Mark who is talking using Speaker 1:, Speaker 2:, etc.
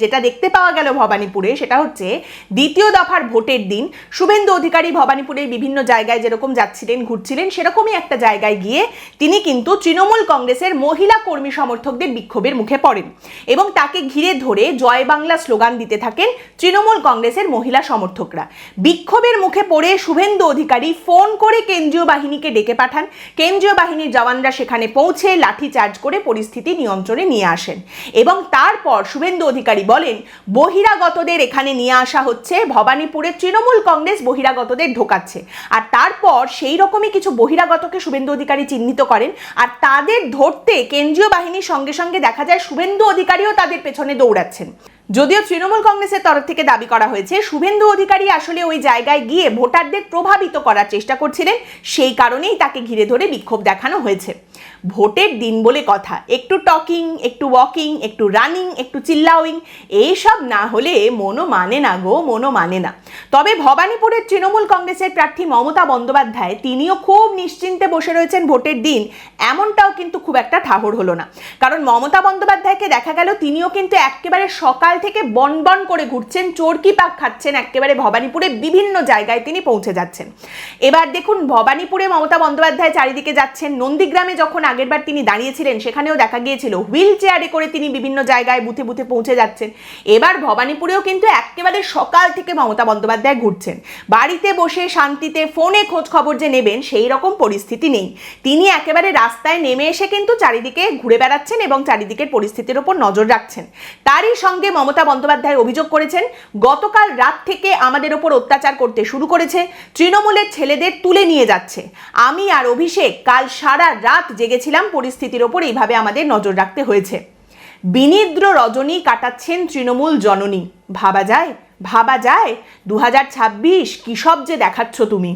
Speaker 1: যেটা দেখতে পাওয়া গেল ভবানীপুরে সেটা হচ্ছে দ্বিতীয় দফার ভোটের দিন শুভেন্দু অধিকারী ভবানীপুরের বিভিন্ন জায়গায় যেরকম যাচ্ছিলেন ঘুরছিলেন সেরকমই একটা জায়গায় গিয়ে তিনি কিন্তু তৃণমূল কংগ্রেসের মহিলা কর্মী সমর্থকদের বিক্ষোভের মুখে পড়েন এবং তাকে ঘিরে ধরে জয় বাংলা স্লোগান দিতে থাকেন তৃণমূল কংগ্রেসের মহিলা সমর্থকরা। বিক্ষোভের মুখে পড়ে শুভেন্দু অধিকারী ফোন করে কেন্দ্রীয় বাহিনীকে ডেকে পাঠান। কেন্দ্রীয় বাহিনীর জওয়ানরা সেখানে পৌঁছে লাঠিচার্জ করে পরিস্থিতি নিয়ন্ত্রণে নিয়ে আসেন এবং তারপর শুভেন্দু অধিকারী বলেন বহিরাগতদের এখানে নিয়ে আসা হচ্ছে, ভবানীপুরে তৃণমূল কংগ্রেস বহিরাগতদের ঢোকাচ্ছে। আর তারপর সেই রকমই কিছু বহিরাগতকে শুভেন্দু অধিকারী চিহ্নিত করেন আর তাদের ধরতে কেন্দ্রীয় বাহিনীর সঙ্গে সঙ্গে দেখা যায় শুভেন্দু অধিকারীও তাদের পেছনে দৌড়াচ্ছেন। যদিও তৃণমূল কংগ্রেসের তরফ থেকে দাবি করা হয়েছে শুভেন্দু অধিকারী আসলে ওই জায়গায় গিয়ে ভোটারদের প্রভাবিত করার চেষ্টা করছিলেন, সেই কারণেই তাকে ঘিরে ধরে বিক্ষোভ দেখানো হয়েছে। ভোটের দিন বলে কথা, একটু টকিং, একটু ওয়াকিং, একটু রানিং, একটু চিল্লাউইং, এইসব না হলে মনও মানে না গো, মনও মানে না। তবে ভবানীপুরের তৃণমূল কংগ্রেসের প্রার্থী মমতা বন্দ্যোপাধ্যায় তিনিও খুব নিশ্চিন্তে বসে রয়েছেন ভোটের দিন, এমনটাও কিন্তু খুব একটা ঠাহর হলো না। কারণ মমতা বন্দ্যোপাধ্যায়কে দেখা গেল তিনিও কিন্তু একেবারে সকাল থেকে বনবন করে ঘুরছেন, চরকি পাক খাচ্ছেন, একেবারে ভবানীপুরে বিভিন্ন জায়গায় তিনি পৌঁছে যাচ্ছেন। এবার দেখুন ভবানীপুরে মমতা বন্দ্যোপাধ্যায় চারিদিকে যাচ্ছেন, নন্দীগ্রামে যখন আগেরবার তিনি দাঁড়িয়েছিলেন সেখানেও দেখা গিয়েছিল হুইল চেয়ারে করে তিনি বিভিন্ন জায়গায় বুথে বুথে পৌঁছে যাচ্ছেন। এবার ভবানীপুরেও কিন্তু একেবারে সকাল থেকে মমতা বন্দ্যোপাধ্যায় ঘুরছেন। বাড়িতে বসে শান্তিতে ফোনে খোঁজ খবর যে নেবেন সেই রকম পরিস্থিতি নেই, তিনি একেবারে রাস্তায় নেমে এসে কিন্তু চারিদিকে ঘুরে বেড়াচ্ছেন এবং চারিদিকের পরিস্থিতির উপর নজর রাখছেন। তারই সঙ্গে মমতা বন্দ্যোপাধ্যায় অভিযোগ করেছেন গতকাল রাত থেকে আমাদের ওপর অত্যাচার করতে শুরু করেছে, তৃণমূলের ছেলেদের তুলে নিয়ে যাচ্ছে। আমি আর অভিষেক কাল সারা রাত জেগেছিলাম, পরিস্থিতির ওপর এইভাবে আমাদের নজর রাখতে হয়েছে। বিনিদ্র রজনী কাটাচ্ছেন তৃণমূল জননী। ভাবা যায়, ভাবা যায় 2026 কি সব যে দেখাচ্ছ তুমি।